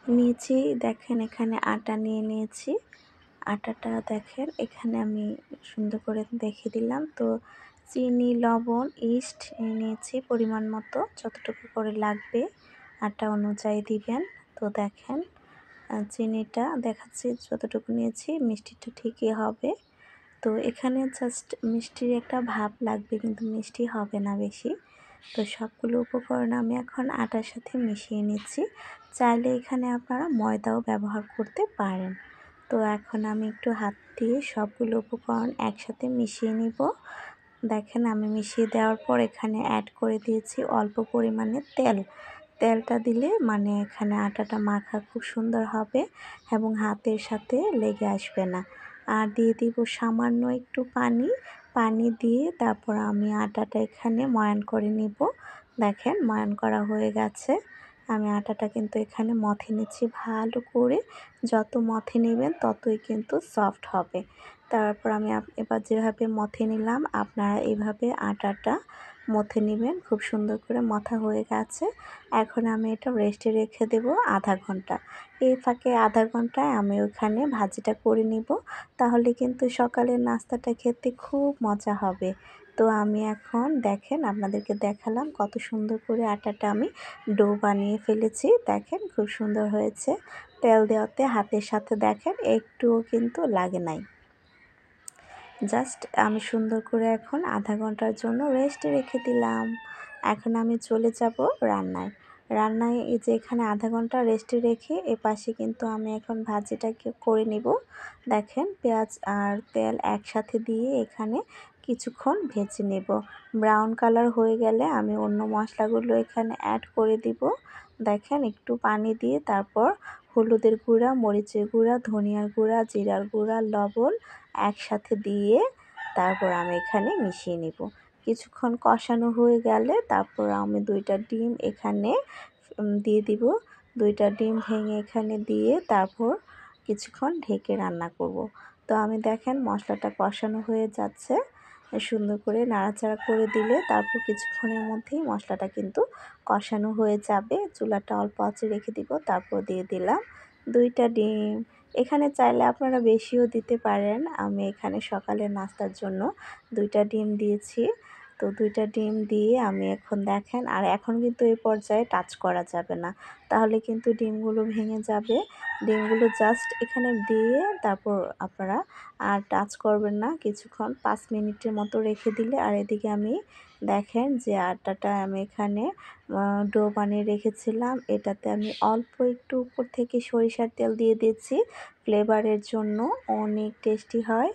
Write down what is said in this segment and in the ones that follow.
নিয়েছি। দেখেন এখানে আটা নিয়ে নিয়েছি। আটাটা দেখেন এখানে আমি সুন্দর করে দেখিয়ে দিলাম। তো চিনি, লবণ, ইস্ট নিয়েছি পরিমাণ মতো, যতটুকু করে লাগবে আটা অনুযায়ী দিবেন। তো দেখেন চিনিটা দেখাচ্ছি যতটুকু নিয়েছি, মিষ্টিটা ঠিকই হবে। তো এখানে জাস্ট মিষ্টির একটা ভাব লাগবে, কিন্তু মিষ্টি হবে না বেশি। তো সবগুলো উপকরণ আমি এখন আটার সাথে মিশিয়ে নিচ্ছি। চাইলে এখানে আপনারা ময়দাও ব্যবহার করতে পারেন। তো এখন আমি একটু হাত দিয়ে সবগুলো উপকরণ একসাথে মিশিয়ে নিব। দেখেন আমি মিশিয়ে দেওয়ার পর এখানে অ্যাড করে দিয়েছি অল্প পরিমাণে তেল। তেলটা দিলে মানে এখানে আটাটা মাখা খুব সুন্দর হবে এবং হাতের সাথে লেগে আসবে না। আর দিয়ে দিব সামান্য একটু পানি। পানি দিয়ে তারপর আমি আটাটা এখানে ময়ান করে নিব। দেখেন ময়ান করা হয়ে গেছে। আমি আটাটা কিন্তু এখানে মথে নিচ্ছি ভালো করে। যত মথে নেবেন ততই কিন্তু সফট হবে। তারপর আমি এবার যেভাবে মথে নিলাম আপনারা এভাবে আটাটা মথে নেবেন। খুব সুন্দর করে মথা হয়ে গেছে। এখন আমি এটা রেস্টে রেখে দেব আধা ঘন্টা। এই ফাঁকে আধা ঘন্টায় আমি ওখানে ভাজিটা করে নিব। তাহলে কিন্তু সকালের নাস্তাটা খেতে খুব মজা হবে। তো আমি এখন দেখেন আপনাদেরকে দেখালাম কত সুন্দর করে আটাটা আমি ডো বানিয়ে ফেলেছি। দেখেন খুব সুন্দর হয়েছে। তেল দেওয়াতে হাতের সাথে দেখেন একটুও কিন্তু লাগে নাই। জাস্ট আমি সুন্দর করে এখন আধা ঘন্টার জন্য রেস্টে রেখে দিলাম। এখন আমি চলে যাব রান্নায়। এই যে এখানে আধা ঘন্টা রেস্টে রেখে এপাশে কিন্তু আমি এখন ভাজিটাকে করে নিব। দেখেন পেঁয়াজ আর তেল একসাথে দিয়ে এখানে কিছুক্ষণ ভেজে নেব। ব্রাউন কালার হয়ে গেলে আমি অন্য মশলাগুলো এখানে অ্যাড করে দিব। দেখেন একটু পানি দিয়ে তারপর হলুদের গুঁড়া, মরিচের গুঁড়া, ধনিয়ার গুঁড়া, জিরার গুঁড়া, লবণ একসাথে দিয়ে তারপর আমি এখানে মিশিয়ে নিব। কিছুক্ষণ কষানো হয়ে গেলে তারপর আমি 2টা ডিম এখানে দিয়ে দিব। 2টা ডিম ভেঙে এখানে দিয়ে তারপর কিছুক্ষণ ঢেকে রান্না করব। তো আমি দেখেন মশলাটা কষানো হয়ে যাচ্ছে। সুন্দর করে নাড়াচাড়া করে দিলে তারপর কিছুক্ষণের মধ্যেই মশলাটা কিন্তু কষানো হয়ে যাবে। চুলাটা অল্প আঁচে রেখে দিব। তারপর দিয়ে দিলাম 2টা ডিম। এখানে চাইলে আপনারা বেশিও দিতে পারেন। আমি এখানে সকালের নাস্তার জন্য 2টা ডিম দিয়েছি। তো 2টা ডিম দিয়ে আমি এখন দেখেন, আর এখন কিন্তু এই পর্যায়ে টাচ করা যাবে না, তাহলে কিন্তু ডিমগুলো ভেঙে যাবে। ডিমগুলো জাস্ট এখানে দিয়ে তারপর আপনারা আর টাচ করবেন না। কিছুক্ষণ 5 মিনিটের মতো রেখে দিলে, আর এদিকে আমি দেখেন যে আটাটা আমি এখানে ডো বানিয়ে রেখেছিলাম, এটাতে আমি অল্প একটু উপর থেকে সরিষার তেল দিয়ে দিচ্ছি ফ্লেভারের জন্য। অনেক টেস্টি হয়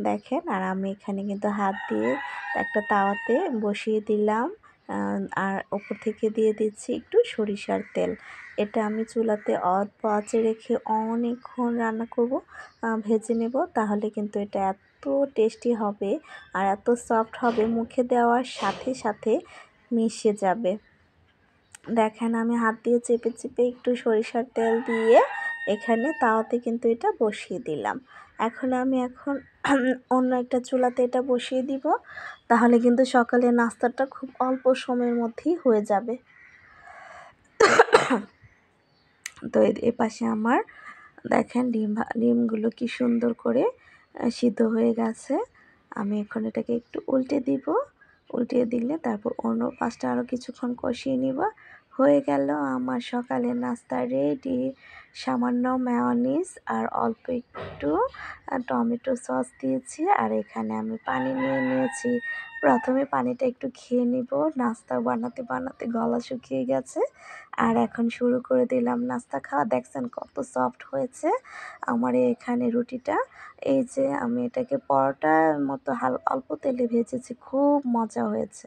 দেখেন। আর আমি এখানে কিন্তু হাত দিয়ে একটা তাওয়াতে বসিয়ে দিলাম, আর উপর থেকে দিয়ে দিচ্ছি একটু সরিষার তেল। এটা আমি চুলাতে অল্প আঁচে রেখে অনেকক্ষণ রান্না করব, ভেজে নেব। তাহলে কিন্তু এটা এত টেস্টি হবে আর এত সফট হবে, মুখে দেওয়ার সাথে সাথে মিশে যাবে। দেখেন আমি হাত দিয়ে চেপে চেপে একটু সরিষার তেল দিয়ে এখানে তাওয়াতে কিন্তু এটা বসিয়ে দিলাম। এখন অন্য একটা চুলাতে এটা বসিয়ে দিব। তাহলে কিন্তু সকালে নাস্তাটা খুব অল্প সময়ের মধ্যেই হয়ে যাবে। তো এপাশে আমার দেখেন ডিমগুলো কি সুন্দর করে সিদ্ধ হয়ে গেছে। আমি এখন এটাকে একটু উল্টে দিব। উল্টিয়ে দিলে তারপর অন্য পাশটা আরও কিছুক্ষণ কষিয়ে নিব। হয়ে গেল আমার সকালের নাস্তা রেডি। সামান্য মেয়োনিজ আর অল্প একটু টমেটো সস দিয়েছি, আর এখানে আমি পানি নিয়ে নিয়েছি। প্রথমে পানিটা একটু খেয়ে নিব, নাস্তা বানাতে বানাতে গলা শুকিয়ে গেছে। আর এখন শুরু করে দিলাম নাস্তা খাওয়া। দেখছেন কত সফট হয়েছে আমার এখানে রুটিটা। এই যে আমি এটাকে পরোটার মতো অল্প তেলে ভেজেছি, খুব মজা হয়েছে।